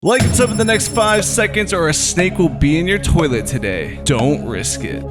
Like it's up in the next 5 seconds or a snake will be in your toilet today. Don't risk it.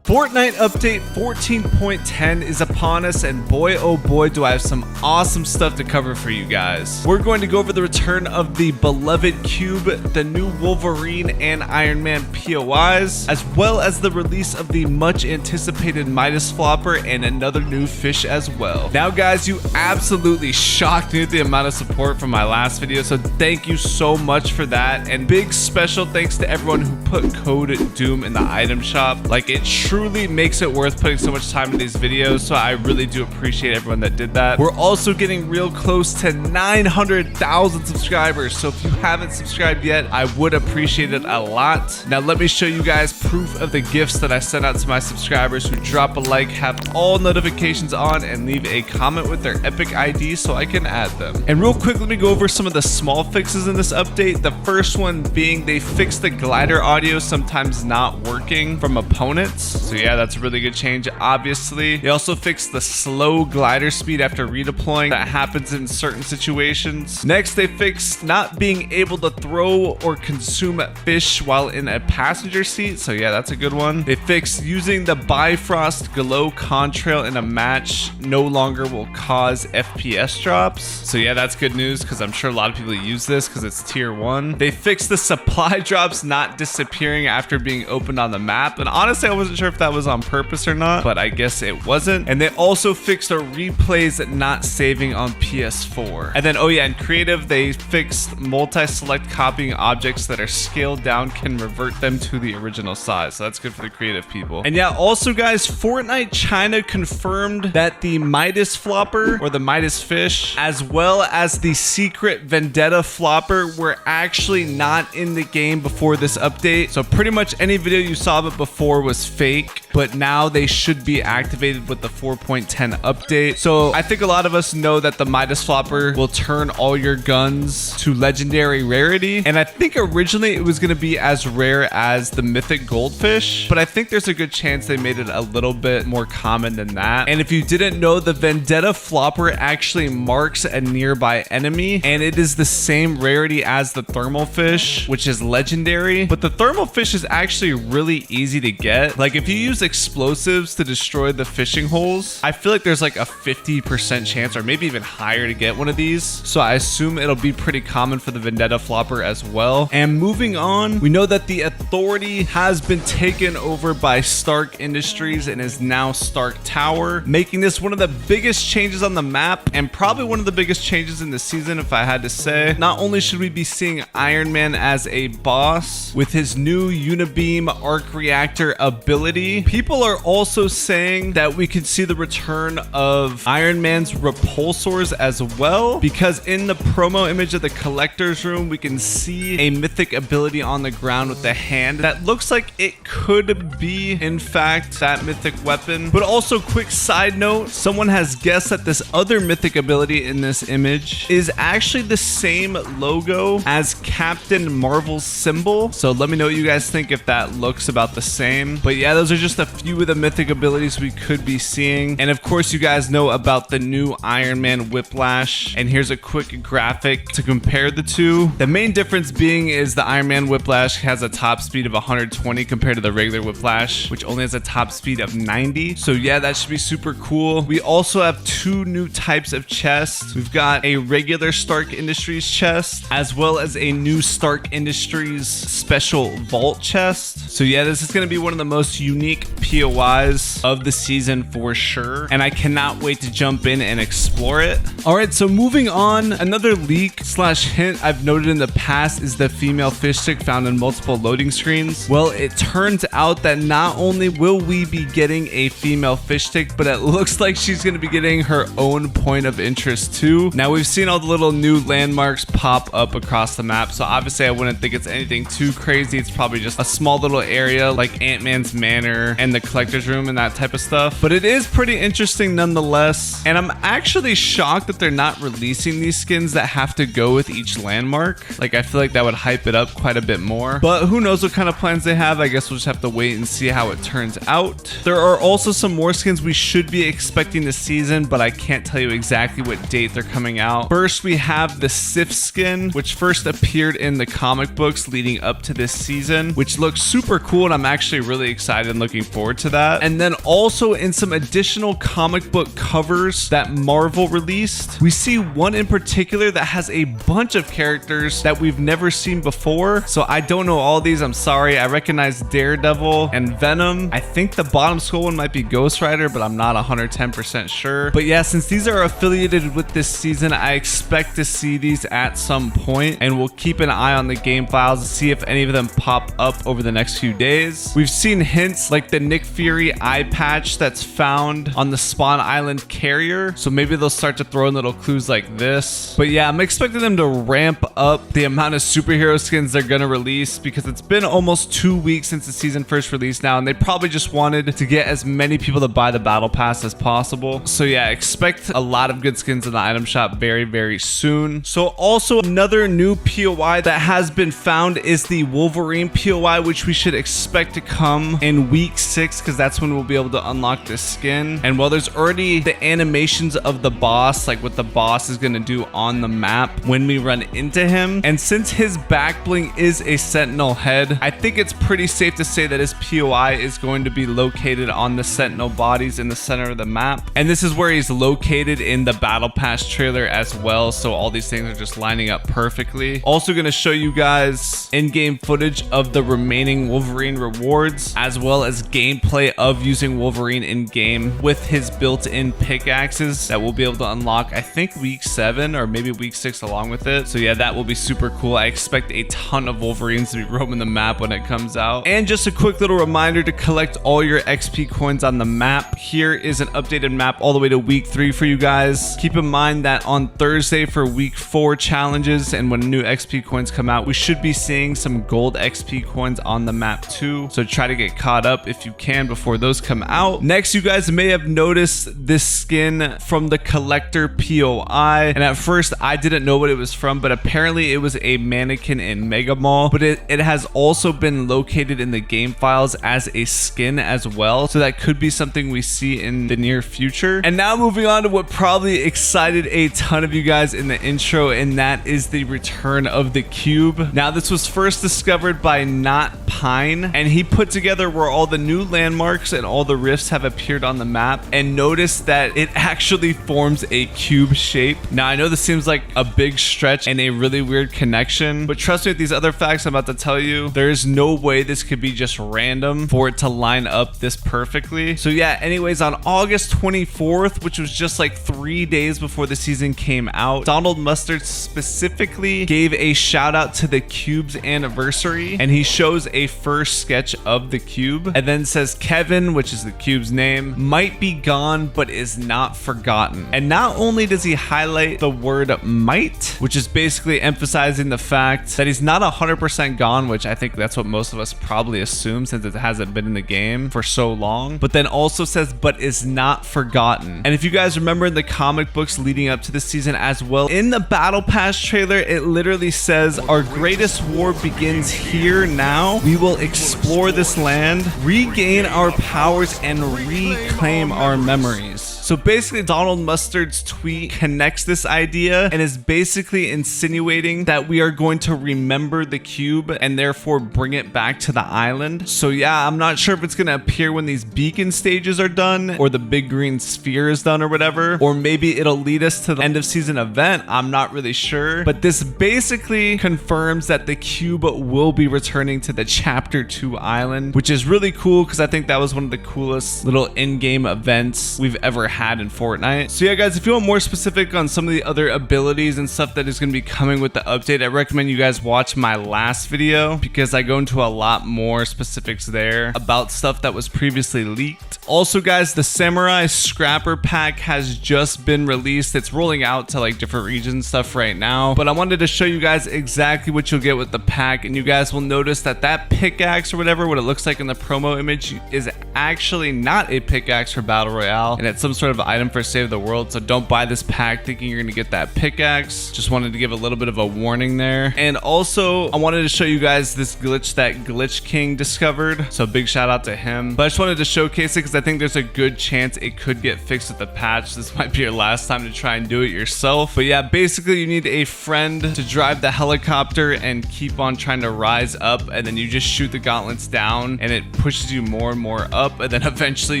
Fortnite update 14.10 is upon us, and boy oh boy do I have some awesome stuff to cover for you guys. We're going to go over the return of the beloved cube, the new Wolverine and Iron Man POIs, as well as the release of the much anticipated Midas Flopper and another new fish as well. Now guys, you absolutely shocked me with the amount of support from my last video, so thank you so much for that, and big special thanks to everyone who put code DOOM in the item shop. Like, it truly makes it worth putting so much time in these videos, so I really do appreciate everyone that did that. We're also getting real close to 900,000 subscribers, so if you haven't subscribed yet, I would appreciate it a lot. Now let me show you guys proof of the gifts that I sent out to my subscribers who drop a like, have all notifications on, and leave a comment with their epic ID so I can add them. And real quick, let me go over some of the small fixes in this update. The first one being they fixed the glider audio sometimes not working from opponents. So yeah, that's a really good change, obviously. They also fixed the slow glider speed after redeploying that happens in certain situations. Next, they fixed not being able to throw or consume fish while in a passenger seat. So yeah, that's a good one. They fixed using the Bifrost Glow contrail in a match no longer will cause FPS drops. So yeah, that's good news because I'm sure a lot of people use this because it's tier 1. They fixed the supply drops not disappearing after being opened on the map. And honestly, I wasn't sure if that was on purpose or not, but I guess it wasn't. And they also fixed the replays not saving on PS4. And then, oh yeah, in creative, they fixed multi-select copying objects that are scaled down can revert them to the original size. So that's good for the creative people. And yeah, also guys, Fortnite China confirmed that the Midas Flopper or the Midas fish, as well as the secret Vendetta Flopper, were actually not in the game before this update. So pretty much any video you saw of it before was fake, but now they should be activated with the 4.10 update. So I think a lot of us know that the Midas Flopper will turn all your guns to legendary rarity. And I think originally it was going to be as rare as the mythic goldfish, but I think there's a good chance they made it a little bit more common than that. And if you didn't know, the Vendetta Flopper actually marks a nearby enemy, and it is the same rarity as the thermal fish, which is legendary. But the thermal fish is actually really easy to get. Like, if you use explosives to destroy the fishing holes, I feel like there's like a 50% chance or maybe even higher to get one of these. So I assume it'll be pretty common for the Vendetta Flopper as well. And moving on, we know that the Authority has been taken over by Stark Industries and is now Stark Tower, making this one of the biggest changes on the map and probably one of the biggest changes in the season, if I had to say. Not only should we be seeing Iron Man as a boss with his new Unibeam arc reactor ability, people are also saying that we could see the return of Iron Man's repulsors as well, because in the promo image of the collector's room, we can see a mythic ability on the ground with the hand that looks like it could be, in fact, that mythic weapon. But also, quick side note, someone has guessed that this other mythic ability in this image is actually the same logo as Captain Marvel's symbol. So let me know what you guys think if that looks about the same. But yeah, those are just a few of the mythic abilities we could be seeing. And of course, you guys know about the new Iron Man Whiplash. And here's a quick graphic to compare the two. The main difference being is the Iron Man Whiplash has a top speed of 120 compared to the regular Whiplash, which only has a top speed of 90. So yeah, that should be super cool. We also have 2 new types of chests. We've got a regular Stark Industries chest, as well as a new Stark Industries special vault chest. So yeah, this is going to be one of the most unique POIs of the season for sure, and I cannot wait to jump in and explore it. All right, so moving on, another leak slash hint I've noted in the past is the female fish stick found in multiple loading screens. Well, it turns out that not only will we be getting a female fish stick, but it looks like she's going to be getting her own point of interest too. Now, we've seen all the little new landmarks pop up across the map, so obviously I wouldn't think it's anything too crazy. It's probably just a small little area like Ant-Man's Man diner and the collector's room and that type of stuff. But it is pretty interesting nonetheless. And I'm actually shocked that they're not releasing these skins that have to go with each landmark. Like, I feel like that would hype it up quite a bit more. But who knows what kind of plans they have. I guess we'll just have to wait and see how it turns out. There are also some more skins we should be expecting this season, but I can't tell you exactly what date they're coming out. First, we have the Sif skin, which first appeared in the comic books leading up to this season, which looks super cool, and I'm actually really excited and looking forward to that. And then also in some additional comic book covers that Marvel released, we see one in particular that has a bunch of characters that we've never seen before. So I don't know all these, I'm sorry. I recognize Daredevil and Venom. I think the bottom scroll one might be Ghost Rider, but I'm not 110% sure. But yeah, since these are affiliated with this season, I expect to see these at some point, and we'll keep an eye on the game files to see if any of them pop up over the next few days. We've seen hints like the Nick Fury eye patch that's found on the Spawn Island carrier, so maybe they'll start to throw in little clues like this. But yeah, I'm expecting them to ramp up the amount of superhero skins they're gonna release, because it's been almost 2 weeks since the season first released now, and they probably just wanted to get as many people to buy the battle pass as possible. So yeah, expect a lot of good skins in the item shop very, very soon. So also another new POI that has been found is the Wolverine POI, which we should expect to come in week 6, because that's when we'll be able to unlock this skin. And while there's already the animations of the boss, like what the boss is going to do on the map when we run into him, and since his back bling is a sentinel head, I think it's pretty safe to say that his POI is going to be located on the sentinel bodies in the center of the map. And this is where he's located in the battle pass trailer as well, so all these things are just lining up perfectly. Also going to show you guys in-game footage of the remaining Wolverine rewards, as well as gameplay of using Wolverine in-game with his built-in pickaxes that we'll be able to unlock, I think week 7 or maybe week 6 along with it. So yeah, that will be super cool. I expect a ton of Wolverines to be roaming the map when it comes out. And just a quick little reminder to collect all your XP coins on the map. Here is an updated map all the way to week 3 for you guys. Keep in mind that on Thursday for week 4 challenges and when new XP coins come out, we should be seeing some gold XP coins on the map too. So try to get caught up if you can before those come out. Next, you guys may have noticed this skin from the collector POI. And at first I didn't know what it was from, but apparently it was a mannequin in Mega Mall, but it has also been located in the game files as a skin as well. So that could be something we see in the near future. And now moving on to what probably excited a ton of you guys in the intro, and that is the return of the cube. Now this was first discovered by Not Pine, and he put together where all the new landmarks and all the rifts have appeared on the map, and notice that it actually forms a cube shape. Now I know this seems like a big stretch and a really weird connection, but trust me, with these other facts I'm about to tell you, there is no way this could be just random for it to line up this perfectly. So yeah, anyways, on August 24th, which was just like 3 days before the season came out, Donald Mustard specifically gave a shout out to the cube's anniversary, and he shows a first sketch of the cube and then says Kevin, which is the cube's name, might be gone but is not forgotten. And not only does he highlight the word might, which is basically emphasizing the fact that he's not 100% gone, which I think that's what most of us probably assume since it hasn't been in the game for so long, but then also says but is not forgotten. And if you guys remember in the comic books leading up to this season as well, in the battle pass trailer it literally says our greatest war begins here now. We will explore this land, regain our powers, and reclaim our memories. So basically Donald Mustard's tweet connects this idea and is basically insinuating that we are going to remember the cube and therefore bring it back to the island. So yeah, I'm not sure if it's going to appear when these beacon stages are done or the big green sphere is done or whatever, or maybe it'll lead us to the end of season event. I'm not really sure, but this basically confirms that the cube will be returning to the chapter 2 island, which is really cool because I think that was one of the coolest little in-game events we've ever had in Fortnite. So yeah, guys, if you want more specific on some of the other abilities and stuff that is going to be coming with the update, I recommend you guys watch my last video because I go into a lot more specifics there about stuff that was previously leaked. Also, guys, the Samurai Scrapper pack has just been released. It's rolling out to like different regions and stuff right now, but I wanted to show you guys exactly what you'll get with the pack, and you guys will notice that that pickaxe or whatever, what it looks like in the promo image, is actually not a pickaxe for Battle Royale, and it's some sort of item for Save the World. So don't buy this pack thinking you're gonna get that pickaxe. Just wanted to give a little bit of a warning there. And also, I wanted to show you guys this glitch that Glitch King discovered, so big shout out to him. But I just wanted to showcase it because I think there's a good chance it could get fixed with the patch. This might be your last time to try and do it yourself. But yeah, basically you need a friend to drive the helicopter and keep on trying to rise up, and then you just shoot the gauntlets down and it pushes you more and more up, and then eventually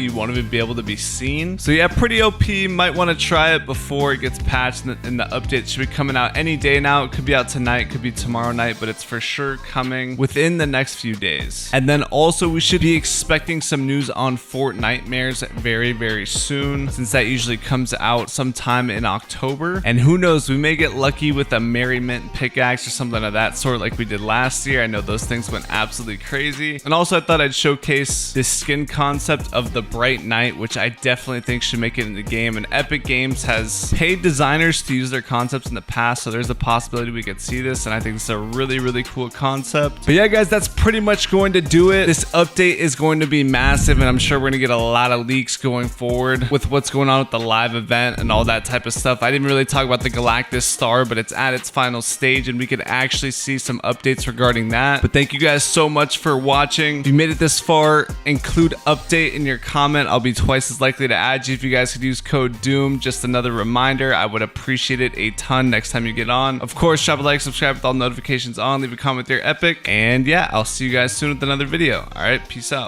you won't even be able to be seen. So yeah, pretty OP. Might want to try it before it gets patched, and the update should be coming out any day now. It could be out tonight, could be tomorrow night, but it's for sure coming within the next few days. And then also we should be expecting some news on Fortnitemares very, very soon, since that usually comes out sometime in October. And who knows, we may get lucky with a Merriment pickaxe or something of that sort like we did last year. I know those things went absolutely crazy. And also I thought I'd showcase this skin concept of the Bright Knight, which I definitely think should make it in the game. And Epic Games has paid designers to use their concepts in the past, so there's a possibility we could see this, and I think it's a really, really cool concept. But yeah, guys, that's pretty much going to do it. This update is going to be massive, and I'm sure we're gonna get a lot of leaks going forward with what's going on with the live event and all that type of stuff. I didn't really talk about the Galactus Star, but it's at its final stage, and we could actually see some updates regarding that. But thank you guys so much for watching. If you made it this far, include update in your comment. I'll be twice as likely to add you if you guys could use code DOOM. Just another reminder, I would appreciate it a ton next time you get on. Of course, drop a like, subscribe with all notifications on, leave a comment there, epic. And yeah, I'll see you guys soon with another video. All right, peace out.